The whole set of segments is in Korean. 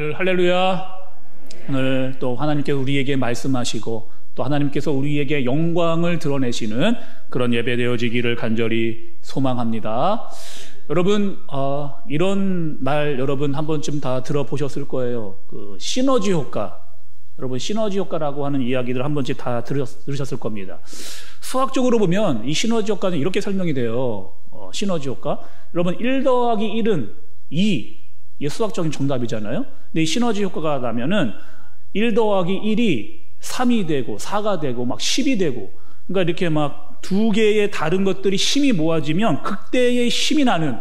오늘 할렐루야. 오늘 또 하나님께서 우리에게 말씀하시고 또 하나님께서 우리에게 영광을 드러내시는 그런 예배 되어지기를 간절히 소망합니다. 여러분 이런 말 여러분 한 번쯤 다 들어보셨을 거예요. 그 시너지 효과. 여러분 시너지 효과라고 하는 이야기들 한 번쯤 다 들으셨을 겁니다. 수학적으로 보면 이 시너지 효과는 이렇게 설명이 돼요. 시너지 효과. 여러분 1 더하기 1은 2. 이게 수학적인 정답이잖아요. 근데 이 시너지 효과가 나면은 1 더하기 1이 3이 되고 4가 되고 막 10이 되고, 그러니까 이렇게 막 두 개의 다른 것들이 힘이 모아지면 극대의 힘이 나는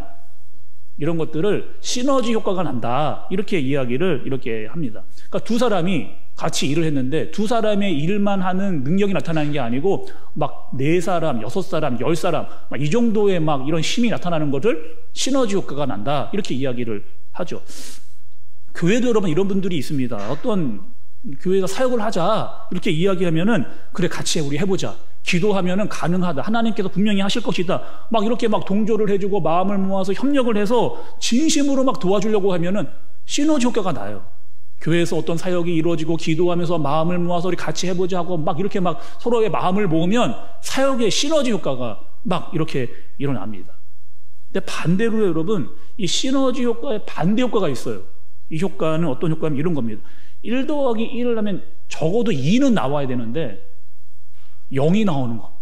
이런 것들을 시너지 효과가 난다, 이렇게 이야기를 이렇게 합니다. 그러니까 두 사람이 같이 일을 했는데 두 사람의 일만 하는 능력이 나타나는 게 아니고 막 4사람, 6사람, 10사람 막 이 정도의 막 이런 힘이 나타나는 것을 시너지 효과가 난다, 이렇게 이야기를 하죠. 교회도 여러분 이런 분들이 있습니다. 어떤 교회가 사역을 하자 이렇게 이야기하면은 그래 같이 우리 해보자, 기도하면은 가능하다, 하나님께서 분명히 하실 것이다, 막 이렇게 막 동조를 해주고 마음을 모아서 협력을 해서 진심으로 막 도와주려고 하면은 시너지 효과가 나요. 교회에서 어떤 사역이 이루어지고 기도하면서 마음을 모아서 우리 같이 해보자 하고 막 이렇게 막 서로의 마음을 모으면 사역의 시너지 효과가 막 이렇게 일어납니다. 근데 반대로 여러분 이 시너지 효과에 반대 효과가 있어요. 이 효과는 어떤 효과는 이런 겁니다. 1 더하기 1을 하면 적어도 2는 나와야 되는데 0이 나오는 거.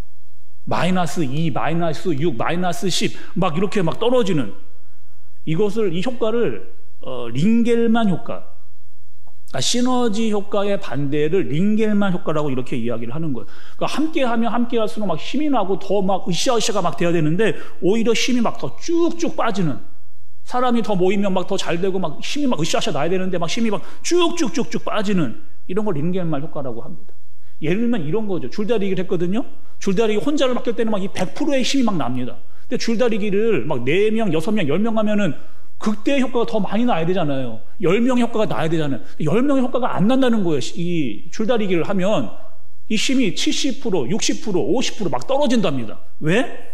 마이너스 2, 마이너스 6, 마이너스 10 막 이렇게 막 떨어지는 이 효과를 링겔만 효과, 시너지 효과의 반대를 링겔만 효과라고 이렇게 이야기를 하는 거예요. 그러니까 함께 하면 함께 할수록 막 힘이 나고 더 막 으쌰으쌰가 막 돼야 되는데 오히려 힘이 막 더 쭉쭉 빠지는, 사람이 더 모이면 막 더 잘 되고 막 힘이 막 으쌰으쌰 나야 되는데 막 힘이 막 쭉쭉쭉쭉 빠지는 이런 걸 링겔만 효과라고 합니다. 예를 들면 이런 거죠. 줄다리기를 했거든요. 줄다리기 혼자를 맡길 때는 막 이 100%의 힘이 막 납니다. 근데 줄다리기를 막 4명, 6명, 10명 하면은 극대의 효과가 더 많이 나야 되잖아요. 10명의 효과가 나야 되잖아요. 10명의 효과가 안 난다는 거예요. 이 줄다리기를 하면 이 힘이 70%, 60%, 50% 막 떨어진답니다. 왜?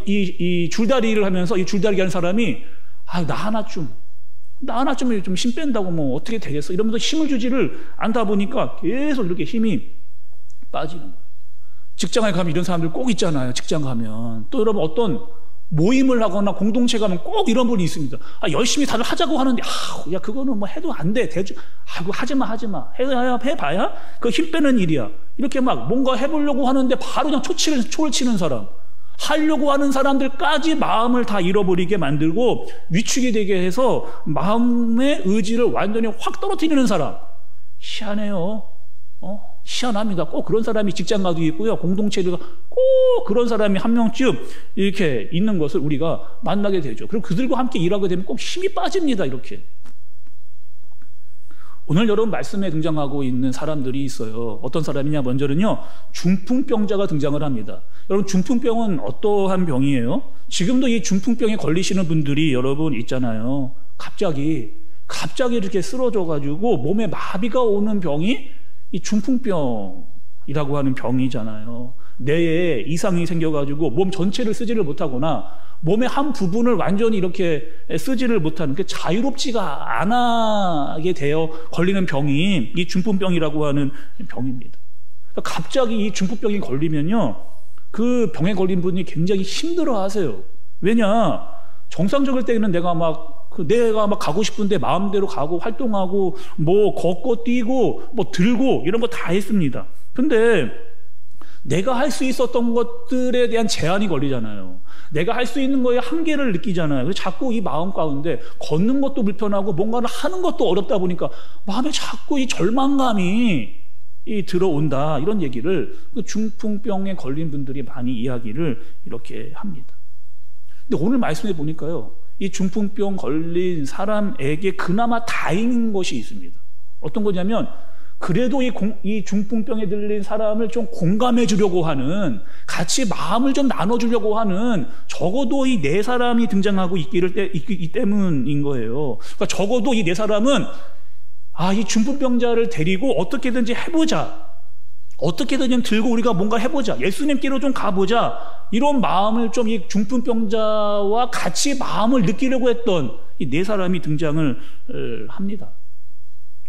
이 줄다리기를 하면서 이 줄다리기 하는 사람이 나 하나쯤 좀 힘 뺀다고 뭐 어떻게 되겠어 이러면서 힘을 주지를 않다 보니까 계속 이렇게 힘이 빠지는 거예요. 직장에 가면 이런 사람들 꼭 있잖아요. 직장 가면 또 여러분 어떤 모임을 하거나 공동체 가면 꼭 이런 분이 있습니다. 열심히 다들 하자고 하는데 야 그거는 뭐 해도 안 돼. 그거 하지마 해봐야 그 힘 빼는 일이야. 이렇게 막 뭔가 해보려고 하는데 바로 그냥 초를 치는 사람, 하려고 하는 사람들까지 마음을 다 잃어버리게 만들고 위축이 되게 해서 마음의 의지를 완전히 확 떨어뜨리는 사람, 희한해요. 희한합니다. 꼭 그런 사람이 직장 가도 있고요, 공동체를 꼭 그런 사람이 한 명쯤 이렇게 있는 것을 우리가 만나게 되죠. 그리고 그들과 함께 일하게 되면 꼭 힘이 빠집니다. 이렇게. 오늘 여러분 말씀에 등장하고 있는 사람들이 있어요. 어떤 사람이냐? 먼저는요, 중풍병자가 등장을 합니다. 여러분 중풍병은 어떠한 병이에요? 지금도 이 중풍병에 걸리시는 분들이 여러분 있잖아요. 갑자기 이렇게 쓰러져가지고 몸에 마비가 오는 병이 이 중풍병이라고 하는 병이잖아요. 뇌에 이상이 생겨가지고 몸 전체를 쓰지를 못하거나 몸의 한 부분을 완전히 이렇게 쓰지를 못하는, 자유롭지가 않게 되어 걸리는 병이 이 중풍병이라고 하는 병입니다. 갑자기 이 중풍병이 걸리면요, 그 병에 걸린 분이 굉장히 힘들어 하세요. 왜냐? 정상적일 때는 내가 막 가고 싶은데 마음대로 가고 활동하고 뭐 걷고 뛰고 뭐 들고 이런 거 다 했습니다. 근데 내가 할 수 있었던 것들에 대한 제한이 걸리잖아요. 내가 할 수 있는 거에 한계를 느끼잖아요. 그래서 자꾸 이 마음 가운데 걷는 것도 불편하고 뭔가를 하는 것도 어렵다 보니까 마음에 자꾸 이 절망감이 들어온다, 이런 얘기를 그 중풍병에 걸린 분들이 많이 이야기를 이렇게 합니다. 근데 오늘 말씀해 보니까요, 이 중풍병 걸린 사람에게 그나마 다행인 것이 있습니다. 어떤 거냐면, 그래도 이 중풍병에 들린 사람을 좀 공감해 주려고 하는, 같이 마음을 좀 나눠주려고 하는, 적어도 이 4사람이 등장하고 있기 때문인 거예요. 그러니까 적어도 이 4사람은 이 중풍병자를 데리고 어떻게든지 해보자, 어떻게든 들고 우리가 뭔가 해보자, 예수님께로 좀 가보자, 이런 마음을 좀 이 중풍병자와 같이 마음을 느끼려고 했던 이 네 사람이 등장을 합니다.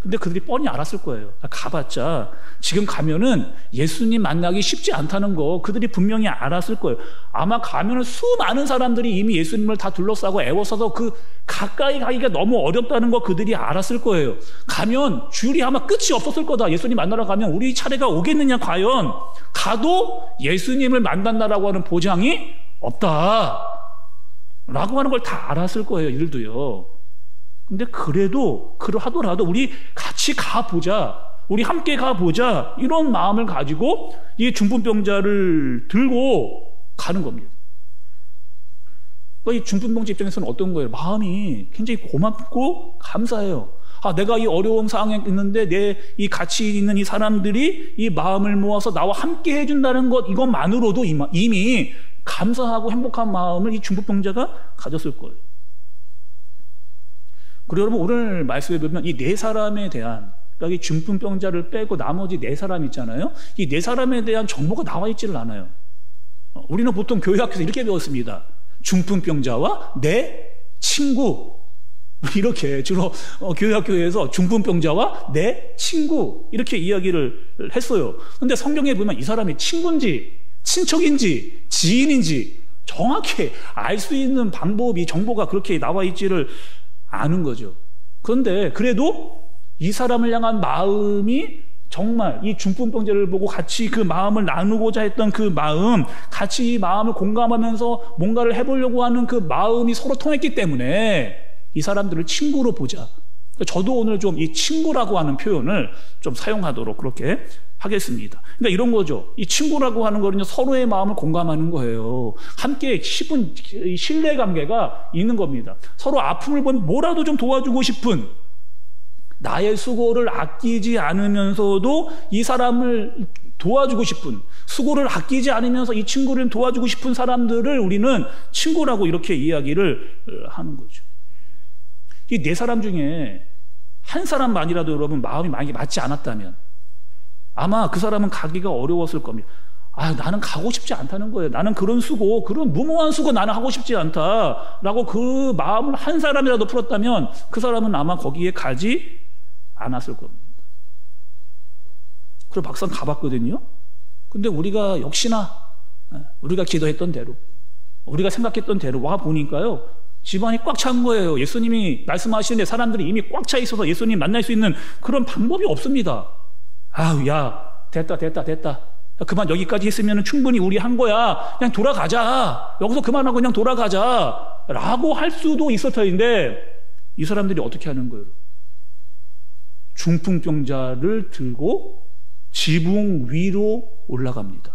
근데 그들이 뻔히 알았을 거예요. 가봤자 지금 가면은 예수님 만나기 쉽지 않다는 거 그들이 분명히 알았을 거예요. 아마 가면은 수많은 사람들이 이미 예수님을 다 둘러싸고 애워싸서 그 가까이 가기가 너무 어렵다는 거 그들이 알았을 거예요. 가면 줄이 아마 끝이 없었을 거다. 예수님 만나러 가면 우리 차례가 오겠느냐 과연. 가도 예수님을 만난다라고 하는 보장이 없다 라고 하는 걸 다 알았을 거예요. 이들도요. 근데 그래도 그러하더라도 우리 같이 가보자, 우리 함께 가보자, 이런 마음을 가지고 이 중풍병자를 들고 가는 겁니다. 이 중풍병자 입장에서는 어떤 거예요? 마음이 굉장히 고맙고 감사해요. 내가 이 어려운 상황에 있는데 이 같이 있는 이 사람들이 이 마음을 모아서 나와 함께 해준다는 것, 이것만으로도 이미 감사하고 행복한 마음을 이 중풍병자가 가졌을 거예요. 그리고 여러분 오늘 말씀에 보면 이 네 사람에 대한, 그러니까 이 중풍병자를 빼고 나머지 네 사람 있잖아요. 이 네 사람에 대한 정보가 나와 있지를 않아요. 우리는 보통 교회 학교에서 이렇게 배웠습니다. 중풍병자와 내 친구, 이렇게 주로 교회 학교에서 중풍병자와 내 친구 이렇게 이야기를 했어요. 근데 성경에 보면 이 사람이 친구인지 친척인지 지인인지 정확히 알 수 있는 방법이, 정보가 그렇게 나와 있지를 않은 거죠. 그런데 그래도 이 사람을 향한 마음이 정말 이 중풍병자를 보고 같이 그 마음을 나누고자 했던 그 마음, 같이 이 마음을 공감하면서 뭔가를 해보려고 하는 그 마음이 서로 통했기 때문에 이 사람들을 친구로 보자. 저도 오늘 좀 이 친구라고 하는 표현을 좀 사용하도록 그렇게 하겠습니다. 그러니까 이런 거죠. 이 친구라고 하는 거는요, 서로의 마음을 공감하는 거예요. 함께 깊은 신뢰관계가 있는 겁니다. 서로 아픔을 보면 뭐라도 좀 도와주고 싶은, 나의 수고를 아끼지 않으면서도 이 사람을 도와주고 싶은, 수고를 아끼지 않으면서 이 친구를 도와주고 싶은 사람들을 우리는 친구라고 이렇게 이야기를 하는 거죠. 이 네 사람 중에 한 사람만이라도 여러분 마음이 만약에 맞지 않았다면 아마 그 사람은 가기가 어려웠을 겁니다. 나는 가고 싶지 않다는 거예요. 나는 그런 수고, 그런 무모한 수고 나는 하고 싶지 않다라고 그 마음을 한 사람이라도 풀었다면 그 사람은 아마 거기에 가지 않았을 겁니다. 그리고 막상 가봤거든요. 근데 우리가 역시나 우리가 기도했던 대로, 우리가 생각했던 대로 와 보니까요, 집안이 꽉 찬 거예요. 예수님이 말씀하시는데 사람들이 이미 꽉 차 있어서 예수님 만날 수 있는 그런 방법이 없습니다. 야, 됐다. 그만 여기까지 했으면 충분히 우리 한 거야. 그냥 돌아가자. 여기서 그만하고 그냥 돌아가자. 라고 할 수도 있을 터인데 이 사람들이 어떻게 하는 거예요? 중풍병자를 들고 지붕 위로 올라갑니다.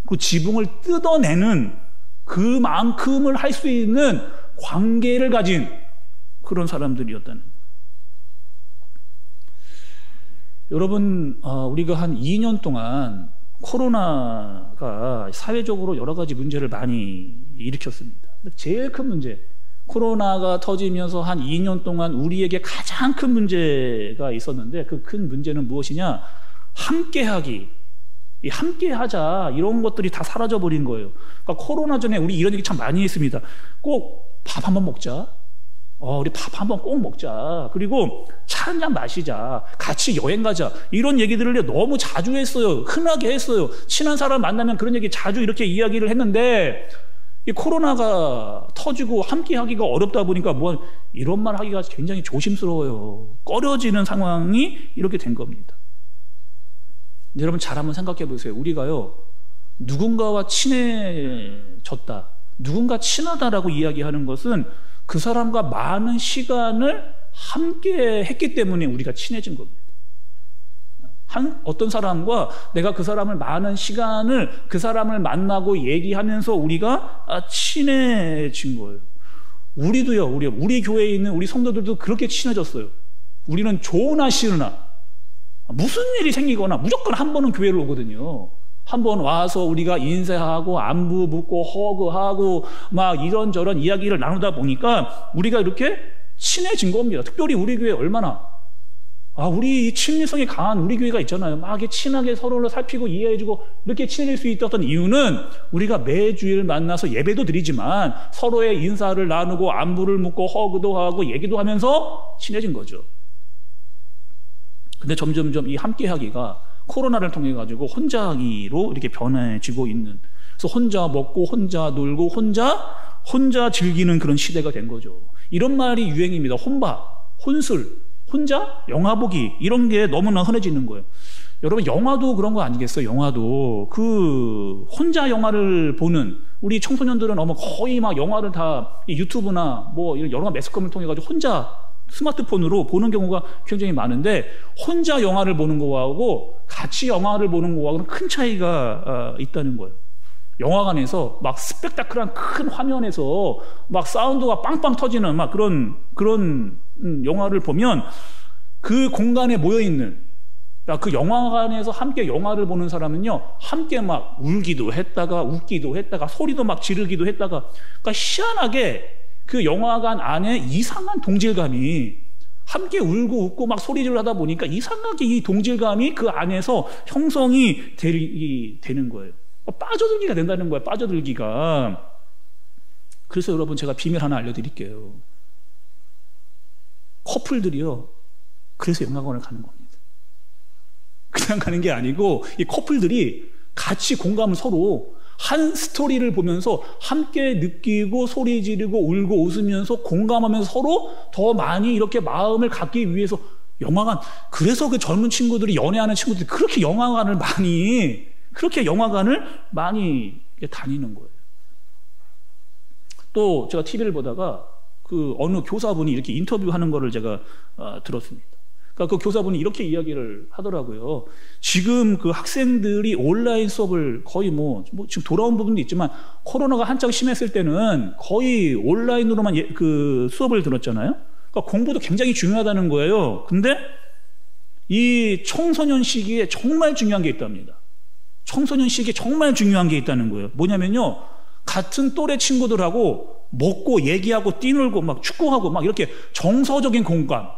그 지붕을 뜯어내는 그만큼을 할 수 있는 관계를 가진 그런 사람들이었다는 거예요. 여러분, 우리가 한 2년 동안 코로나가 사회적으로 여러 가지 문제를 많이 일으켰습니다. 제일 큰 문제, 코로나가 터지면서 한 2년 동안 우리에게 가장 큰 문제가 있었는데 그 큰 문제는 무엇이냐? 함께하기, 함께하자, 이런 것들이 다 사라져버린 거예요. 그러니까 코로나 전에 우리 이런 얘기 참 많이 했습니다. 꼭 밥 한번 먹자. 우리 밥 한번 꼭 먹자. 그리고 차 한잔 마시자. 같이 여행 가자. 이런 얘기들을 너무 자주 했어요. 흔하게 했어요. 친한 사람 만나면 그런 얘기 자주 이렇게 이야기를 했는데 이 코로나가 터지고 함께 하기가 어렵다 보니까 이런 말 하기가 굉장히 조심스러워요. 꺼려지는 상황이 이렇게 된 겁니다. 여러분 잘 한번 생각해 보세요. 우리가요, 누군가와 친해졌다, 누군가 친하다라고 이야기하는 것은 그 사람과 많은 시간을 함께 했기 때문에 우리가 친해진 겁니다. 어떤 사람과 내가 그 사람을 많은 시간을 그 사람을 만나고 얘기하면서 우리가 친해진 거예요. 우리도요, 우리 교회에 있는 우리 성도들도 그렇게 친해졌어요. 우리는 좋으나 싫으나 무슨 일이 생기거나 무조건 한 번은 교회를 오거든요. 한 번 와서 우리가 인사하고 안부 묻고 허그하고 막 이런저런 이야기를 나누다 보니까 우리가 이렇게 친해진 겁니다. 특별히 우리 교회 얼마나 우리 친밀성이 강한 우리 교회가 있잖아요. 막 이렇게 친하게 서로를 살피고 이해해주고 이렇게 친해질 수 있었던 이유는 우리가 매주일 만나서 예배도 드리지만 서로의 인사를 나누고 안부를 묻고 허그도 하고 얘기도 하면서 친해진 거죠. 근데 점점점 이 함께하기가 코로나를 통해 가지고 혼자하기로 이렇게 변해지고 있는, 그래서 혼자 먹고 혼자 놀고 혼자 즐기는 그런 시대가 된 거죠. 이런 말이 유행입니다. 혼밥, 혼술, 혼자 영화 보기, 이런 게 너무나 흔해지는 거예요. 여러분, 영화도 그런 거 아니겠어요? 영화도 혼자 영화를 보는 우리 청소년들은 거의 막 영화를 다 유튜브나 뭐 이런 여러 매스컴을 통해 가지고 혼자 스마트폰으로 보는 경우가 굉장히 많은데, 혼자 영화를 보는 거하고 같이 영화를 보는 거하고는 큰 차이가 있다는 거예요. 영화관에서 막 스펙타클한 큰 화면에서 막 사운드가 빵빵 터지는 막 그런 영화를 보면 그 공간에 모여있는, 그 영화관에서 함께 영화를 보는 사람은요, 함께 막 울기도 했다가 웃기도 했다가 소리도 막 지르기도 했다가, 그러니까 희한하게 그 영화관 안에 이상한 동질감이, 함께 울고 웃고 막 소리를 하다 보니까 이상하게 이 동질감이 그 안에서 형성이 되는 거예요. 빠져들기가 된다는 거예요. 빠져들기가. 그래서 여러분, 제가 비밀 하나 알려드릴게요. 커플들이요, 그래서 영화관을 가는 겁니다. 그냥 가는 게 아니고 이 커플들이 같이 공감을, 서로 한 스토리를 보면서 함께 느끼고 소리 지르고 울고 웃으면서 공감하면서 서로 더 많이 이렇게 마음을 갖기 위해서 영화관, 그래서 그 젊은 친구들이, 연애하는 친구들이 그렇게 영화관을 많이 다니는 거예요. 또 제가 TV를 보다가 그 어느 교사분이 이렇게 인터뷰하는 거를 제가 들었습니다. 그러니까 그 교사분이 이렇게 이야기를 하더라고요. 지금 그 학생들이 온라인 수업을 거의 지금 돌아온 부분도 있지만, 코로나가 한창 심했을 때는 거의 온라인으로만 그 수업을 들었잖아요. 그러니까 공부도 굉장히 중요하다는 거예요. 근데 이 청소년 시기에 정말 중요한 게 있답니다. 청소년 시기에 정말 중요한 게 있다는 거예요. 뭐냐면요, 같은 또래 친구들하고 먹고 얘기하고 뛰놀고 막 축구하고 막 이렇게 정서적인 공감,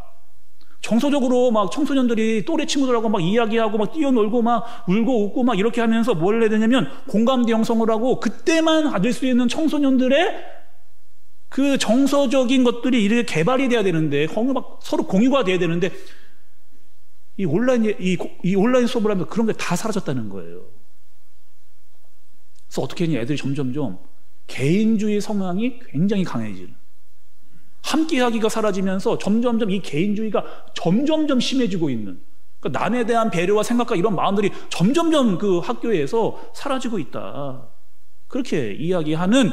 정서적으로 막 청소년들이 또래 친구들하고 막 이야기하고 막 뛰어놀고 막 울고 웃고 막 이렇게 하면서 뭘 해야 되냐면 공감대 형성을 하고, 그때만 가질 수 있는 청소년들의 그 정서적인 것들이 이렇게 개발이 돼야 되는데, 막 서로 공유가 돼야 되는데, 이 온라인 수업을 하면서 그런 게 다 사라졌다는 거예요. 그래서 어떻게 했냐, 애들이 점점점 개인주의 성향이 굉장히 강해지는, 함께하기가 사라지면서 점점점 이 개인주의가 점점점 심해지고 있는, 그러니까 남에 대한 배려와 생각과 이런 마음들이 점점점 그 학교에서 사라지고 있다. 그렇게 이야기하는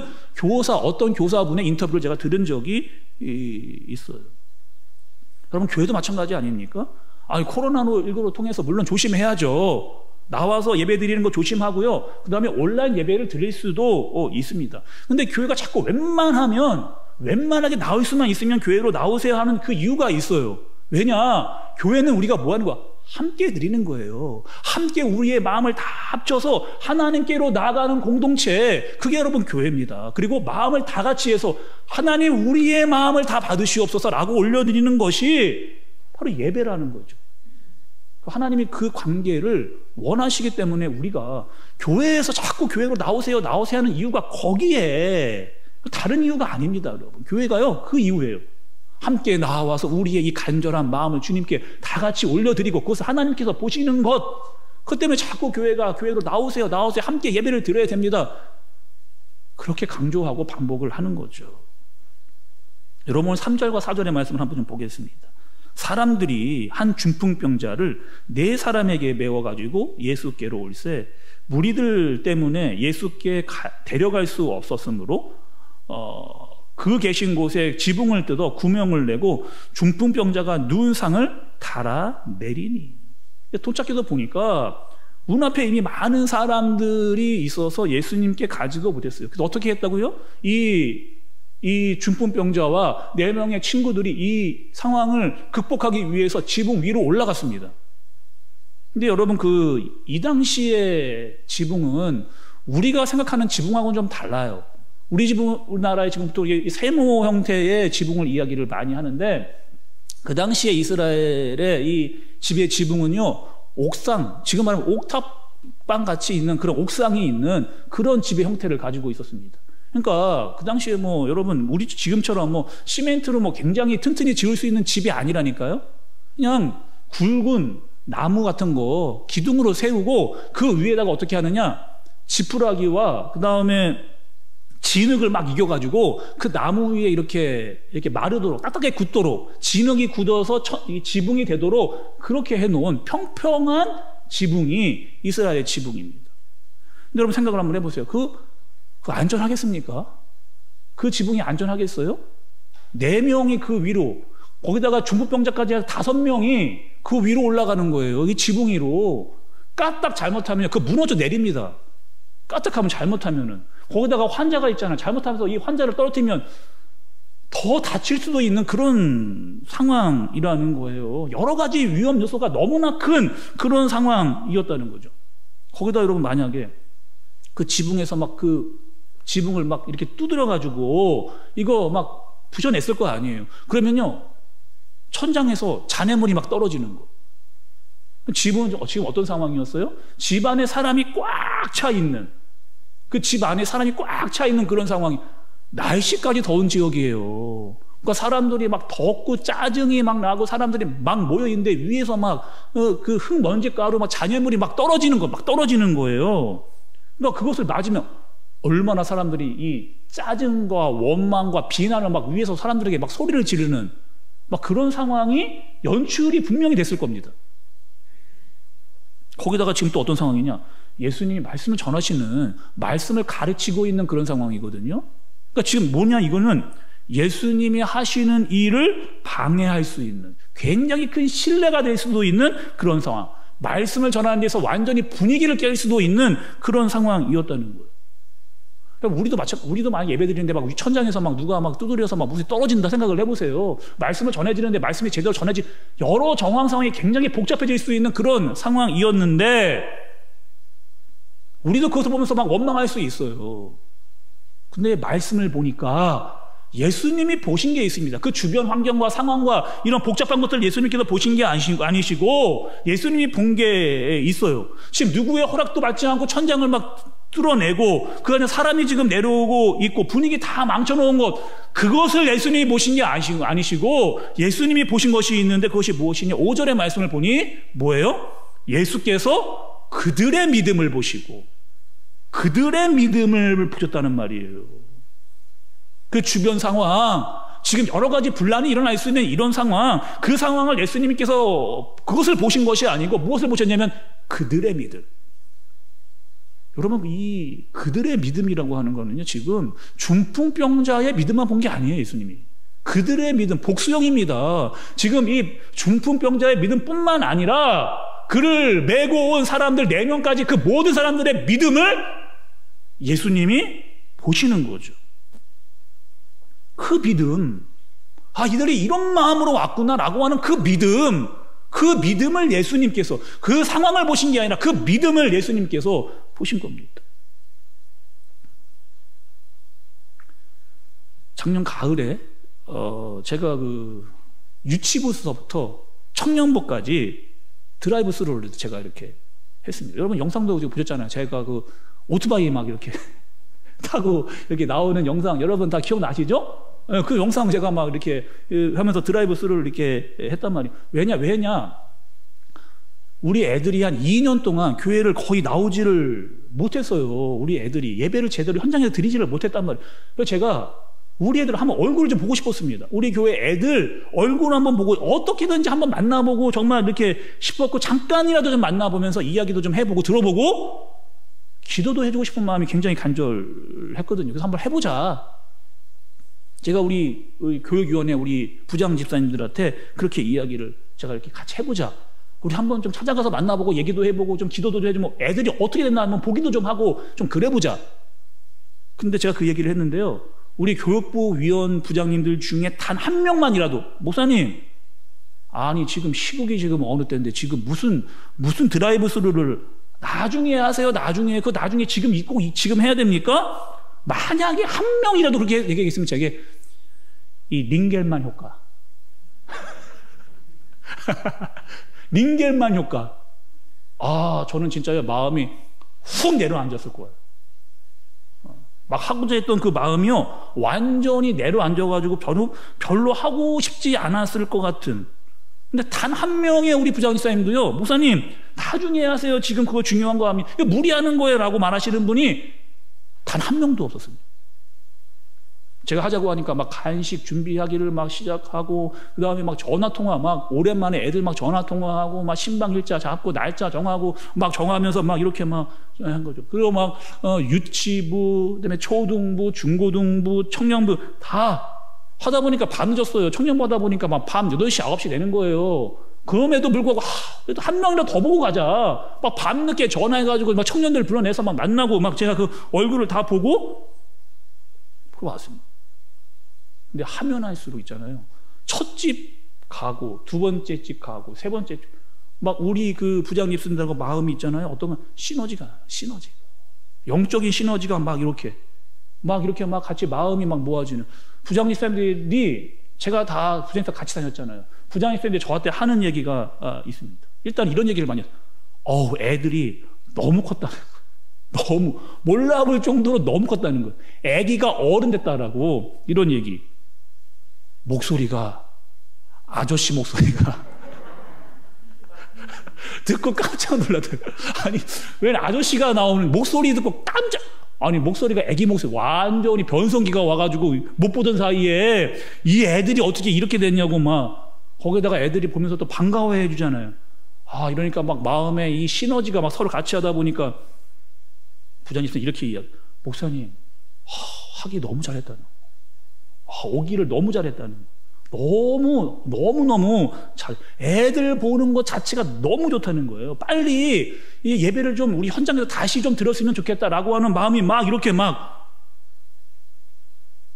어떤 교사분의 인터뷰를 제가 들은 적이 있어요. 여러분, 교회도 마찬가지 아닙니까? 코로나19로 통해서 물론 조심해야죠. 나와서 예배 드리는 거 조심하고요. 그 다음에 온라인 예배를 드릴 수도 있습니다. 근데 교회가 자꾸 웬만하게 나올 수만 있으면 교회로 나오세요 하는 그 이유가 있어요. 왜냐? 교회는 우리가 뭐 하는 거야? 함께 드리는 거예요. 함께 우리의 마음을 다 합쳐서 하나님께로 나아가는 공동체, 그게 여러분 교회입니다. 그리고 마음을 다 같이 해서 하나님 우리의 마음을 다 받으시옵소서라고 올려드리는 것이 바로 예배라는 거죠. 하나님이 그 관계를 원하시기 때문에 우리가 교회에서 자꾸 교회로 나오세요 하는 이유가 거기에, 다른 이유가 아닙니다, 여러분. 교회가요, 그 이유예요. 함께 나와서 우리의 이 간절한 마음을 주님께 다 같이 올려드리고, 그것을 하나님께서 보시는 것, 그 때문에 자꾸 교회로 나오세요 함께 예배를 드려야 됩니다, 그렇게 강조하고 반복을 하는 거죠. 여러분, 3절과 4절의 말씀을 한번 좀 보겠습니다. 사람들이 한 중풍병자를 4사람에게 메워가지고 예수께로 올세, 무리들 때문에 예수께 데려갈 수 없었으므로 그 계신 곳에 지붕을 뜯어 구멍을 내고 중풍병자가 누운 상을 달아내리니. 도착해서 보니까 문 앞에 이미 많은 사람들이 있어서 예수님께 가지도 못했어요. 그래서 어떻게 했다고요? 이 중풍병자와 4명의 친구들이 이 상황을 극복하기 위해서 지붕 위로 올라갔습니다. 근데 여러분, 이 당시의 지붕은 우리가 생각하는 지붕하고는 좀 달라요. 우리나라의 지붕도 세모 형태의 지붕을 이야기를 많이 하는데, 그 당시에 이스라엘의 이 집의 지붕은요, 옥상, 지금 말하면 옥탑방 같이 있는 그런 옥상이 있는 그런 집의 형태를 가지고 있었습니다. 그러니까 그 당시에 뭐 여러분 우리 지금처럼 뭐 시멘트로 뭐 굉장히 튼튼히 지을 수 있는 집이 아니라니까요. 그냥 굵은 나무 같은 거 기둥으로 세우고 그 위에다가 어떻게 하느냐, 지푸라기와 그 다음에 진흙을 막 이겨가지고 그 나무 위에 이렇게 마르도록 따뜻하게 굳도록 진흙이 굳어서 지붕이 되도록 그렇게 해놓은 평평한 지붕이 이스라엘의 지붕입니다. 근데 여러분 생각을 한번 해보세요. 그 안전하겠습니까? 그 지붕이 안전하겠어요? 4명이 그 위로, 거기다가 중부병자까지 해서 5명이 그 위로 올라가는 거예요. 이 지붕 위로. 까딱 잘못하면 그 무너져 내립니다. 까딱하면 잘못하면은. 거기다가 환자가 있잖아요. 잘못하면서 이 환자를 떨어뜨리면 더 다칠 수도 있는 그런 상황이라는 거예요. 여러 가지 위험 요소가 너무나 큰 그런 상황이었다는 거죠. 거기다 여러분 만약에 그 지붕에서 막 그 지붕을 막 이렇게 두드려가지고 이거 막 부셔냈을 거 아니에요. 그러면요, 천장에서 잔해물이 막 떨어지는 거. 지금 어떤 상황이었어요? 집 안에 사람이 꽉 차 있는, 그 집 안에 사람이 꽉 차 있는 그런 상황이, 날씨까지 더운 지역이에요. 그러니까 사람들이 막 덥고 짜증이 막 나고 사람들이 막 모여 있는데 위에서 막 그 흙먼지 가루 막 잔해물이 막 떨어지는 거예요. 그러니까 그것을 맞으면 얼마나 사람들이 이 짜증과 원망과 비난을 막 위에서 사람들에게 막 소리를 지르는 막 그런 상황이 연출이 분명히 됐을 겁니다. 거기다가 지금 또 어떤 상황이냐? 예수님이 말씀을 전하시는, 말씀을 가르치고 있는 그런 상황이거든요. 그러니까 지금 뭐냐, 이거는 예수님이 하시는 일을 방해할 수 있는, 굉장히 큰 신뢰가 될 수도 있는 그런 상황, 말씀을 전하는 데서 완전히 분위기를 깰 수도 있는 그런 상황이었다는 거예요. 그러니까 우리도 막 예배 드리는데 막 천장에서 막 누가 막 두드려서 막 무슨 떨어진다 생각을 해보세요. 말씀을 전해지는데 말씀이 제대로 여러 정황 상황이 굉장히 복잡해질 수 있는 그런 상황이었는데 우리도 그것을 보면서 막 원망할 수 있어요. 근데 말씀을 보니까 예수님이 보신 게 있습니다. 그 주변 환경과 상황과 이런 복잡한 것들을 예수님께서 보신 게 아니시고 예수님이 본 게 있어요. 지금 누구의 허락도 받지 않고 천장을 막 뚫어내고 그 안에 사람이 지금 내려오고 있고 분위기 다 망쳐놓은 것, 그것을 예수님이 보신 게 아니시고 예수님이 보신 것이 있는데 그것이 무엇이냐? 5절의 말씀을 보니 뭐예요? 예수께서 그들의 믿음을 보시고 그들의 믿음을 보셨다는 말이에요. 그 주변 상황, 지금 여러 가지 분란이 일어날 수 있는 이런 상황, 그 상황을 예수님께서 그것을 보신 것이 아니고 무엇을 보셨냐면 그들의 믿음. 여러분, 이 그들의 믿음이라고 하는 거는요, 지금 중풍병자의 믿음만 본 게 아니에요, 예수님이. 그들의 믿음, 복수형입니다. 지금 이 중풍병자의 믿음뿐만 아니라 그를 메고 온 사람들 4명까지 그 모든 사람들의 믿음을 예수님이 보시는 거죠. 그 믿음, 이들이 이런 마음으로 왔구나라고 하는 그 믿음을 예수님께서, 그 상황을 보신 게 아니라 그 믿음을 예수님께서 보신 겁니다. 작년 가을에 제가 그 유치부서부터 청년부까지 드라이브 스루를 제가 이렇게 했습니다. 여러분 영상도 보셨잖아요. 제가 그 오토바이 막 이렇게 타고 이렇게 나오는 영상 여러분 다 기억나시죠? 그 영상 제가 막 이렇게 하면서 드라이브 스루를 이렇게 했단 말이에요. 왜냐? 우리 애들이 한 2년 동안 교회를 거의 나오지를 못했어요. 우리 애들이 예배를 제대로 현장에서 드리지를 못했단 말이에요. 그래서 제가 우리 애들 한번 얼굴을 좀 보고 싶었습니다. 우리 교회 애들 얼굴 한번 보고 어떻게든지 한번 만나보고 정말 이렇게 싶었고, 잠깐이라도 좀 만나보면서 이야기도 좀 해보고 들어보고 기도도 해주고 싶은 마음이 굉장히 간절했거든요. 그래서 한번 해보자. 제가 우리 교육위원회 우리 부장 집사님들한테 그렇게 이야기를 제가 이렇게 같이 해보자. 우리 한번 좀 찾아가서 만나보고 얘기도 해보고 좀 기도도 좀 해주고 애들이 어떻게 됐나 한번 보기도 좀 하고 좀 그래보자. 근데 제가 그 얘기를 했는데요. 우리 교육부 위원 부장님들 중에 단 한 명만이라도, 목사님, 아니 지금 시국이 지금 어느 때인데 지금 무슨 드라이브 스루를 나중에 하세요. 나중에 지금 있고 지금 해야 됩니까? 만약에 한 명이라도 그렇게 얘기했으면 제게 이 링겔만 효과 링겔만 효과. 아, 저는 진짜 마음이 훅 내려앉았을 거예요. 막 하고자 했던 그 마음이요, 완전히 내려앉아가지고 별로 하고 싶지 않았을 것 같은. 근데 단 한 명의 우리 부장집사님도요, 목사님, 나중에 하세요. 지금 그거 중요한 거 하면. 이거 무리하는 거예요. 라고 말하시는 분이 단 한 명도 없었습니다. 제가 하자고 하니까 막 간식 준비하기를 막 시작하고, 그 다음에 막 전화통화, 막 오랜만에 애들 막 전화통화하고, 막 신방일자 잡고, 날짜 정하고, 막 정하면서 막 이렇게 막 한 거죠. 그리고 막, 유치부, 그 다음에 초등부, 중고등부, 청년부, 다 하다 보니까 밤 늦었어요. 청년부 하다 보니까 막 밤 8시, 9시 되는 거예요. 그럼에도 불구하고, 그래도 한 명이라도 더 보고 가자. 막 밤늦게 전화해가지고 막 청년들 불러내서 막 만나고, 막 제가 그 얼굴을 다 보고, 그러고 왔습니다. 근데 하면 할수록 있잖아요. 첫 집 가고, 두 번째 집 가고, 세 번째 집. 막 우리 그 부장님 쓴다고 마음이 있잖아요. 어떤 건 시너지가. 영적인 시너지가 막 이렇게 막 같이 마음이 막 모아지는. 부장님 쌤들이 제가 다 부장님 같이 다녔잖아요. 부장님 쌤들이 저한테 하는 얘기가 있습니다. 일단 이런 얘기를 많이 했어요. 애들이 너무 컸다는 거예요. 너무 몰라볼 정도로 너무 컸다는 거예요. 애기가 어른 됐다라고 이런 얘기. 목소리가 아저씨 목소리가 듣고 깜짝 놀랐더라고요. 아니 왜 아저씨가 나오는 목소리 듣고 깜짝, 아니 목소리가 애기 목소리, 완전히 변성기가 와가지고 못 보던 사이에 이 애들이 어떻게 이렇게 됐냐고 막 거기다가 애들이 보면서 또 반가워해 주잖아요. 이러니까 막 마음에 이 시너지가 막 서로 같이 하다 보니까 부장님은 이렇게 이야기. 목사님 하기 너무 잘했다는 거. 오기를 너무 잘했다는 거. 너무 잘. 애들 보는 것 자체가 너무 좋다는 거예요. 빨리 이 예배를 좀 우리 현장에서 다시 좀 들었으면 좋겠다라고 하는 마음이 막 이렇게 막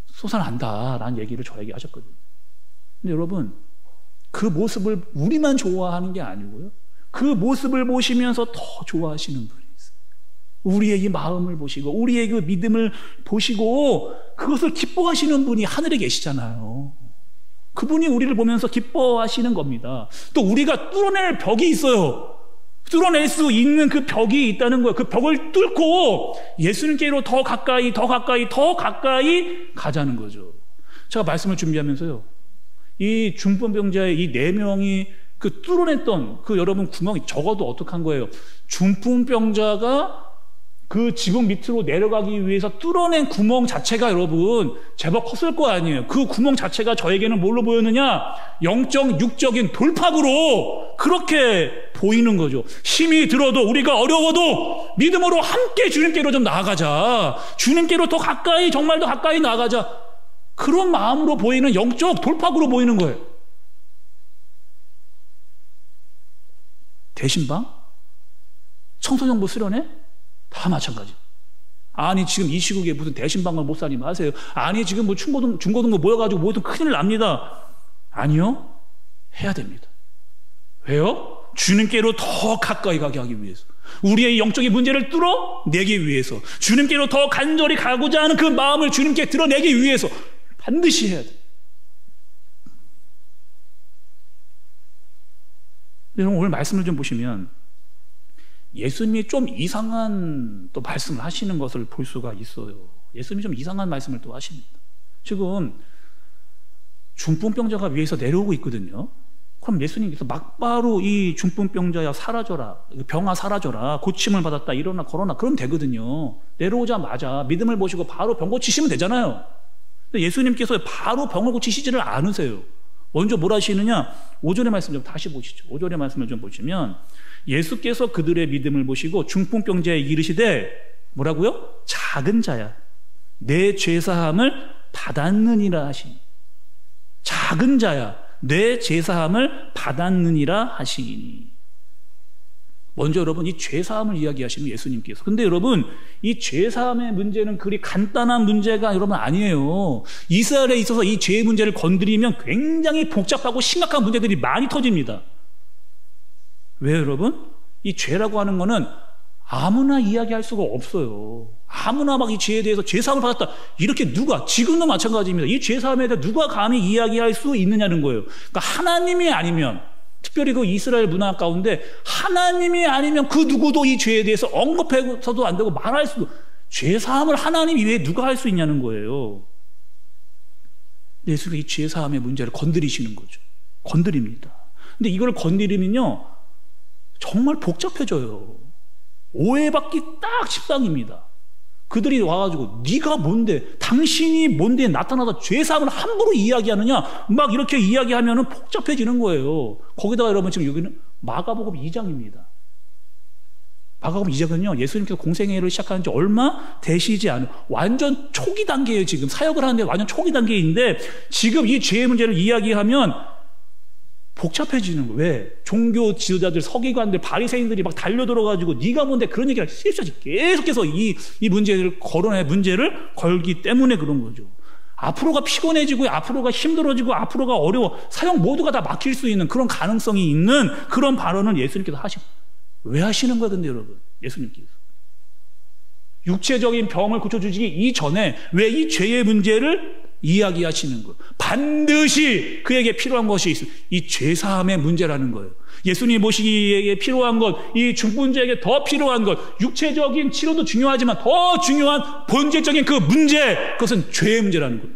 솟아난다라는 얘기를 저에게 하셨거든요. 근데 여러분, 그 모습을 우리만 좋아하는 게 아니고요, 그 모습을 보시면서 더 좋아하시는 분이 있어요. 우리의 이 마음을 보시고 우리의 그 믿음을 보시고 그것을 기뻐하시는 분이 하늘에 계시잖아요. 그분이 우리를 보면서 기뻐하시는 겁니다. 또 우리가 뚫어낼 벽이 있어요. 뚫어낼 수 있는 그 벽이 있다는 거예요. 그 벽을 뚫고 예수님께로 더 가까이 가자는 거죠. 제가 말씀을 준비하면서요, 이 중풍병자의 이 4명이 그 뚫어냈던 그 여러분 구멍이 적어도 어떡한 거예요? 중풍병자가 그 지붕 밑으로 내려가기 위해서 뚫어낸 구멍 자체가 여러분 제법 컸을 거 아니에요. 그 구멍 자체가 저에게는 뭘로 보였느냐? 영적, 육적인 돌파구로 그렇게 보이는 거죠. 힘이 들어도 우리가 어려워도 믿음으로 함께 주님께로 좀 나아가자. 주님께로 더 가까이, 정말 더 가까이 나아가자. 그런 마음으로 보이는 영적 돌파구로 보이는 거예요. 대신방? 청소년부 수련회? 다 마찬가지. 아니 지금 이 시국에 무슨 대신방을 목사님 하세요? 아니 지금 뭐 중고등부 모여가지고 모여도 큰일 납니다. 아니요, 해야 됩니다. 왜요? 주님께로 더 가까이 가게 하기 위해서, 우리의 영적인 문제를 뚫어내기 위해서, 주님께로 더 간절히 가고자 하는 그 마음을 주님께 드러내기 위해서 반드시 해야 돼요. 여러분, 오늘 말씀을 좀 보시면 예수님이 좀 이상한 또 말씀을 하시는 것을 볼 수가 있어요. 예수님이 좀 이상한 말씀을 또 하십니다. 지금 중풍병자가 위에서 내려오고 있거든요. 그럼 예수님께서 막바로 이 중풍병자야 사라져라, 병아 사라져라, 고침을 받았다, 일어나 걸어나, 그러면 되거든요. 내려오자마자 믿음을 보시고 바로 병 고치시면 되잖아요. 근데 예수님께서 바로 병을 고치시지를 않으세요. 먼저 뭘 하시느냐? 5절의 말씀 좀 다시 보시죠. 5절의 말씀을 좀 보시면 예수께서 그들의 믿음을 보시고 중풍병자에 이르시되 뭐라고요? 작은 자야, 내 죄사함을 받았느니라 하시니. 작은 자야, 내 죄사함을 받았느니라 하시니. 먼저 여러분, 이 죄사함을 이야기하시는 예수님께서. 근데 여러분, 이 죄사함의 문제는 그리 간단한 문제가 여러분 아니에요. 이스라엘에 있어서 이 죄의 문제를 건드리면 굉장히 복잡하고 심각한 문제들이 많이 터집니다. 왜 여러분? 이 죄라고 하는 거는 아무나 이야기할 수가 없어요. 아무나 막 이 죄에 대해서 죄사함을 받았다, 이렇게 누가, 지금도 마찬가지입니다. 이 죄사함에 대해 누가 감히 이야기할 수 있느냐는 거예요. 그러니까 하나님이 아니면, 특별히 그 이스라엘 문화 가운데 하나님이 아니면 그 누구도 이 죄에 대해서 언급해서도 안 되고 말할 수도, 죄사함을 하나님 이외에 누가 할 수 있냐는 거예요. 예수님이 이 죄사함의 문제를 건드리시는 거죠. 건드립니다. 근데 이걸 건드리면요 정말 복잡해져요. 오해받기 딱 십상입니다. 그들이 와가지고 네가 뭔데, 당신이 뭔데 나타나다 죄사함을 함부로 이야기하느냐 막 이렇게 이야기하면 복잡해지는 거예요. 거기다가 여러분 지금 여기는 마가복음 2장입니다. 마가복음 2장은요 예수님께서 공생애를 시작한 지 얼마 되시지 않은 완전 초기 단계예요. 지금 사역을 하는데 완전 초기 단계인데 지금 이 죄의 문제를 이야기하면 복잡해지는 거예요. 왜? 종교 지도자들, 서기관들, 바리새인들이 막 달려들어가지고 네가 뭔데 그런 얘기를 계속해서 이 문제를 문제를 걸기 때문에 그런 거죠. 앞으로가 피곤해지고 앞으로가 힘들어지고 앞으로가 어려워, 사역 모두가 다 막힐 수 있는 그런 가능성이 있는 그런 발언을 예수님께서 왜 하시는 거예요? 근데 여러분 예수님께서 육체적인 병을 고쳐주시기 이전에 왜 이 죄의 문제를 이야기하시는 거예요? 반드시 그에게 필요한 것이 있어요. 이 죄사함의 문제라는 거예요. 예수님 모시기에 필요한 것, 이 중풍자에게 더 필요한 것, 육체적인 치료도 중요하지만 더 중요한 본질적인 그 문제, 그것은 죄의 문제라는 거예요.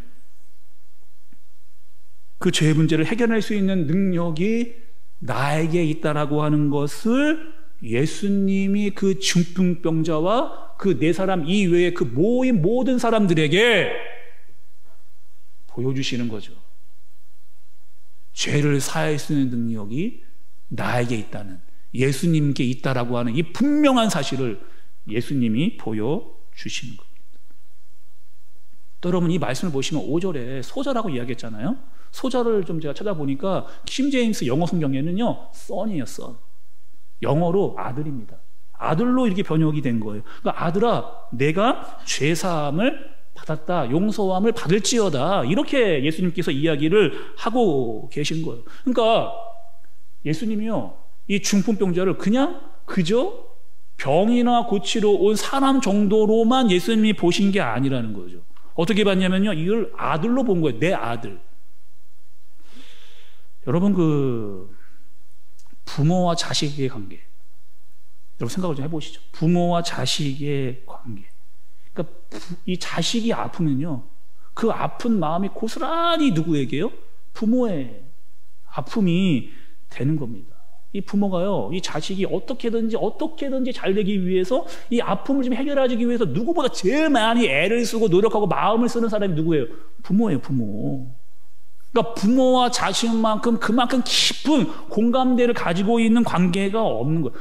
그 죄의 문제를 해결할 수 있는 능력이 나에게 있다라고 하는 것을 예수님이 그 중풍병자와 그 네 사람 이외의 그 모인 모든 사람들에게 보여주시는 거죠. 죄를 사할 수 있는 능력이 나에게 있다는, 예수님께 있다라고 하는 이 분명한 사실을 예수님이 보여주시는 겁니다. 또 여러분 이 말씀을 보시면 5절에 소자라고 이야기했잖아요. 소자를 좀 제가 찾아보니까 킹제임스 영어 성경에는요 son이에요. son. 영어로 아들입니다. 아들로 이렇게 번역이 된 거예요. 그러니까 아들아 내가 죄사함을 받았다, 용서함을 받을지어다, 이렇게 예수님께서 이야기를 하고 계신 거예요. 그러니까 예수님이요 이 중풍병자를 그저 병이나 고치러 온 사람 정도로만 예수님이 보신 게 아니라는 거죠. 어떻게 봤냐면요 이걸 아들로 본 거예요. 내 아들. 여러분 그 부모와 자식의 관계, 여러분 생각을 좀 해보시죠. 부모와 자식의 관계. 그러니까 이 자식이 아프면요 그 아픈 마음이 고스란히 누구에게요? 부모의 아픔이 되는 겁니다. 이 부모가요 이 자식이 어떻게든지 잘 되기 위해서 이 아픔을 좀 해결하기 위해서 누구보다 제일 많이 애를 쓰고 노력하고 마음을 쓰는 사람이 누구예요? 부모예요. 부모. 그러니까 부모와 자식만큼 그만큼 깊은 공감대를 가지고 있는 관계가 없는 거예요.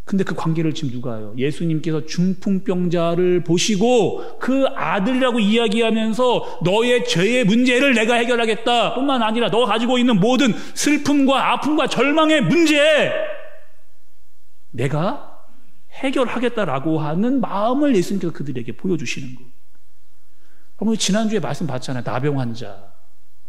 근데 그 관계를 지금 누가 해요? 예수님께서 중풍병자를 보시고 그 아들이라고 이야기하면서 너의 죄의 문제를 내가 해결하겠다 뿐만 아니라 너 가지고 있는 모든 슬픔과 아픔과 절망의 문제 내가 해결하겠다라고 하는 마음을 예수님께서 그들에게 보여주시는 거예요. 그러면 지난주에 말씀 봤잖아요. 나병 환자.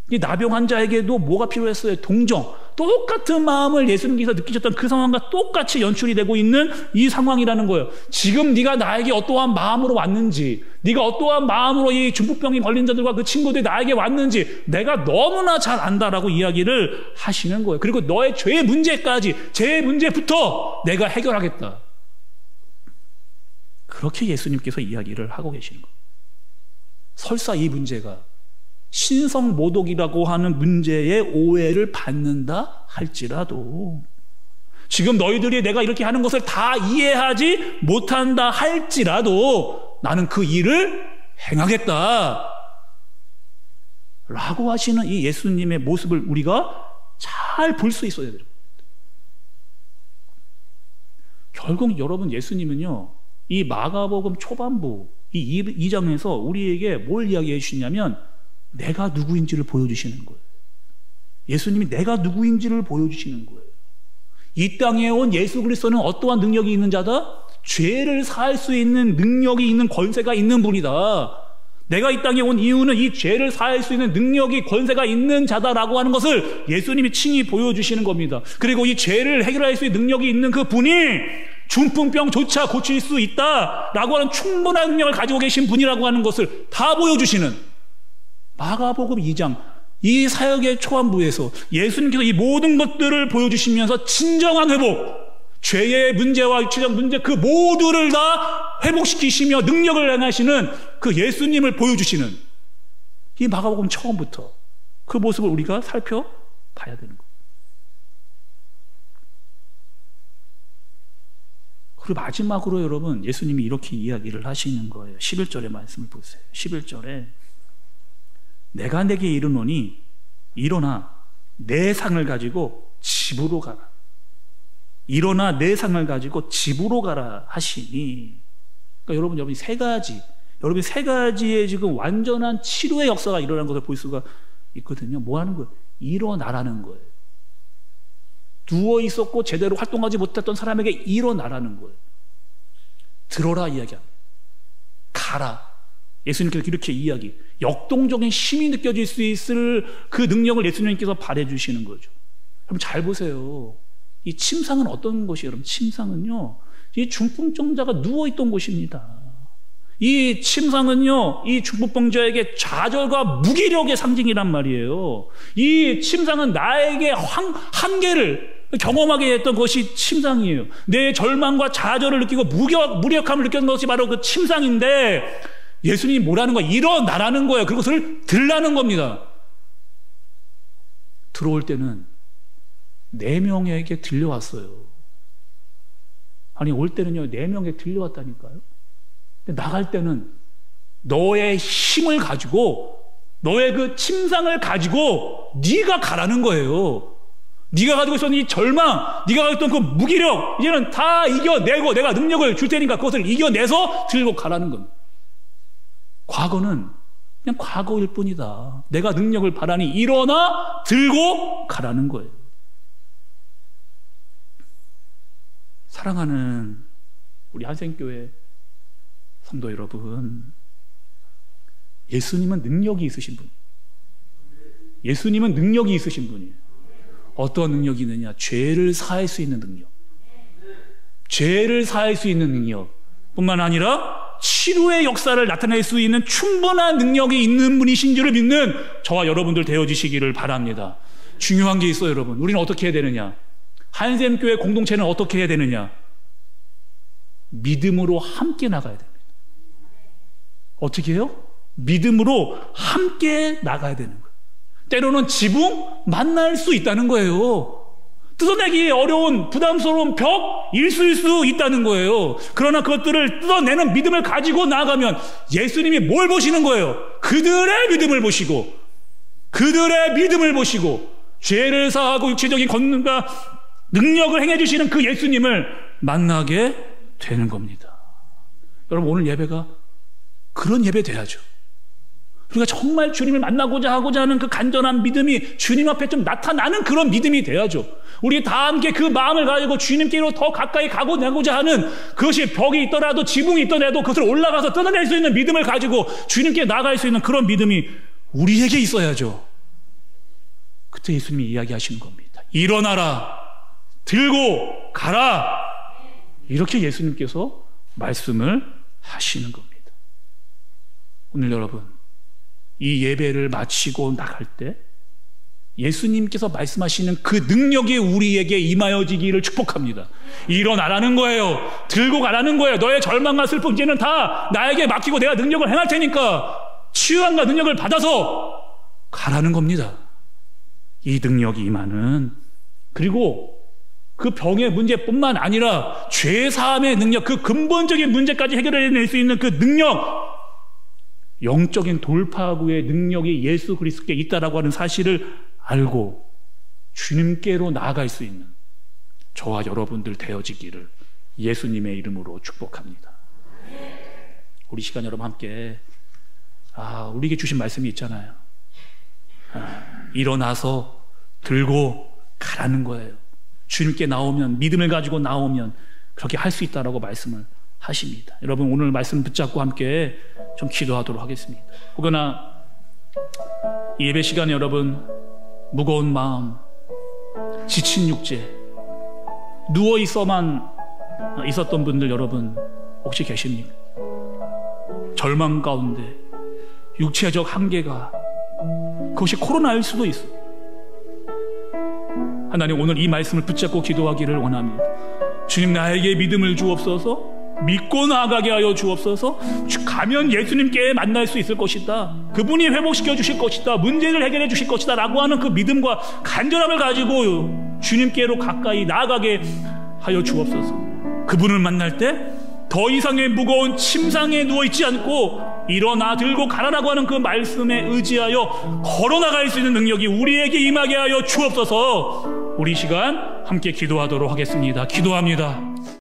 이 나병 환자에게도 뭐가 필요했어요? 동정. 똑같은 마음을 예수님께서 느끼셨던 그 상황과 똑같이 연출이 되고 있는 이 상황이라는 거예요. 지금 네가 나에게 어떠한 마음으로 왔는지, 네가 어떠한 마음으로 이 중풍병이 걸린 자들과 그 친구들이 나에게 왔는지 내가 너무나 잘 안다라고 이야기를 하시는 거예요. 그리고 너의 죄의 문제까지, 죄의 문제부터 내가 해결하겠다. 그렇게 예수님께서 이야기를 하고 계시는 거예요. 설사 이 문제가 신성모독이라고 하는 문제의 오해를 받는다 할지라도, 지금 너희들이 내가 이렇게 하는 것을 다 이해하지 못한다 할지라도 나는 그 일을 행하겠다 라고 하시는 이 예수님의 모습을 우리가 잘 볼 수 있어야 돼요. 결국 여러분 예수님은요 이 마가복음 초반부 이 2장에서 우리에게 뭘 이야기해 주시냐면 내가 누구인지를 보여주시는 거예요. 예수님이 내가 누구인지를 보여주시는 거예요. 이 땅에 온 예수 그리스도는 어떠한 능력이 있는 자다? 죄를 사할 수 있는 능력이 있는 권세가 있는 분이다. 내가 이 땅에 온 이유는 이 죄를 사할 수 있는 능력이 권세가 있는 자다라고 하는 것을 예수님이 친히 보여주시는 겁니다. 그리고 이 죄를 해결할 수 있는 능력이 있는 그 분이 중풍병조차 고칠 수 있다라고 하는 충분한 능력을 가지고 계신 분이라고 하는 것을 다 보여주시는 마가복음 2장 이 사역의 초반부에서 예수님께서 이 모든 것들을 보여주시면서 진정한 회복, 죄의 문제와 육체적 문제 그 모두를 다 회복시키시며 능력을 행하시는 그 예수님을 보여주시는 이 마가복음 처음부터 그 모습을 우리가 살펴봐야 되는 거예요. 그리고 마지막으로 여러분, 예수님이 이렇게 이야기를 하시는 거예요. 11절의 말씀을 보세요. 11절에 내가 내게 이르노니 일어나 내 상을 가지고 집으로 가라. 일어나 내 상을 가지고 집으로 가라 하시니, 그러니까 여러분이 세 가지의 지금 완전한 치료의 역사가 일어난 것을 볼 수가 있거든요. 뭐 하는 거예요? 일어나라는 거예요. 누워 있었고 제대로 활동하지 못했던 사람에게 일어나라는 거예요. 들어라 이야기합니다. 가라. 예수님께서 이렇게 이야기, 역동적인 힘이 느껴질 수 있을 그 능력을 예수님께서 발해 주시는 거죠. 여러분 잘 보세요. 이 침상은 어떤 곳이에요? 여러분 침상은요, 이 중풍병자가 누워있던 곳입니다. 이 침상은요, 이 중풍병자에게 좌절과 무기력의 상징이란 말이에요. 이 침상은 나에게 한계를 경험하게 했던 것이 침상이에요. 내 절망과 좌절을 느끼고 무력함을 느꼈던 것이 바로 그 침상인데, 예수님이 뭐라는 거예요? 일어나라는 거예요. 그것을 들라는 겁니다. 들어올 때는 4명에게 들려왔어요. 아니, 올 때는요 4명에게 들려왔다니까요. 근데 나갈 때는 너의 힘을 가지고, 너의 그 침상을 가지고 네가 가라는 거예요. 네가 가지고 있었던 이 절망, 네가 가지고 있던 그 무기력, 이제는 다 이겨내고 내가 능력을 줄 테니까 그것을 이겨내서 들고 가라는 겁니다. 과거는 그냥 과거일 뿐이다. 내가 능력을 바라니 일어나 들고 가라는 거예요. 사랑하는 우리 한생교회 성도 여러분, 예수님은 능력이 있으신 분. 예수님은 능력이 있으신 분이에요. 어떤 능력이 있느냐? 죄를 사할 수 있는 능력. 죄를 사할 수 있는 능력 뿐만 아니라 치료의 역사를 나타낼 수 있는 충분한 능력이 있는 분이신 줄을 믿는 저와 여러분들 되어지시기를 바랍니다. 중요한 게 있어요, 여러분. 우리는 어떻게 해야 되느냐? 한샘교회 공동체는 어떻게 해야 되느냐? 믿음으로 함께 나가야 됩니다. 어떻게 해요? 믿음으로 함께 나가야 되는 거예요. 때로는 지붕 만날 수 있다는 거예요. 뜯어내기 어려운 부담스러운 벽일 수 있다는 거예요. 그러나 그것들을 뜯어내는 믿음을 가지고 나아가면 예수님이 뭘 보시는 거예요? 그들의 믿음을 보시고, 그들의 믿음을 보시고, 죄를 사하고 육체적인 권능과 능력을 행해 주시는 그 예수님을 만나게 되는 겁니다. 여러분, 오늘 예배가 그런 예배 돼야죠. 우리가 정말 주님을 만나고자 하고자 하는 그 간절한 믿음이 주님 앞에 좀 나타나는 그런 믿음이 돼야죠. 우리 다 함께 그 마음을 가지고 주님께로 더 가까이 가고자 하는, 그것이 벽이 있더라도 지붕이 있더라도 그것을 올라가서 뜯어낼 수 있는 믿음을 가지고 주님께 나아갈 수 있는 그런 믿음이 우리에게 있어야죠. 그때 예수님이 이야기하시는 겁니다. 일어나라, 들고 가라, 이렇게 예수님께서 말씀을 하시는 겁니다. 오늘 여러분, 이 예배를 마치고 나갈 때 예수님께서 말씀하시는 그 능력이 우리에게 임하여지기를 축복합니다. 일어나라는 거예요. 들고 가라는 거예요. 너의 절망과 슬픔 이제는 다 나에게 맡기고 내가 능력을 행할 테니까 치유함과 능력을 받아서 가라는 겁니다. 이 능력이 임하는, 그리고 그 병의 문제뿐만 아니라 죄사함의 능력, 그 근본적인 문제까지 해결해낼 수 있는 그 능력, 영적인 돌파구의 능력이 예수 그리스도께 있다라고 하는 사실을 알고 주님께로 나아갈 수 있는 저와 여러분들 되어지기를 예수님의 이름으로 축복합니다. 우리 시간 여러분 함께 우리에게 주신 말씀이 있잖아요. 일어나서 들고 가라는 거예요. 주님께 나오면, 믿음을 가지고 나오면 그렇게 할 수 있다라고 말씀을 하십니다. 여러분, 오늘 말씀 붙잡고 함께 좀 기도하도록 하겠습니다. 혹여나 이 예배 시간에 여러분 무거운 마음, 지친 육체, 누워 있었던 분들 여러분 혹시 계십니까? 절망 가운데 육체적 한계가 그것이 코로나일 수도 있어. 하나님, 오늘 이 말씀을 붙잡고 기도하기를 원합니다. 주님, 나에게 믿음을 주옵소서. 믿고 나아가게 하여 주옵소서. 가면 예수님께 만날 수 있을 것이다, 그분이 회복시켜 주실 것이다, 문제를 해결해 주실 것이다 라고 하는 그 믿음과 간절함을 가지고 주님께로 가까이 나아가게 하여 주옵소서. 그분을 만날 때 더 이상의 무거운 침상에 누워있지 않고 일어나 들고 가라라고 하는 그 말씀에 의지하여 걸어나갈 수 있는 능력이 우리에게 임하게 하여 주옵소서. 우리 시간 함께 기도하도록 하겠습니다. 기도합니다.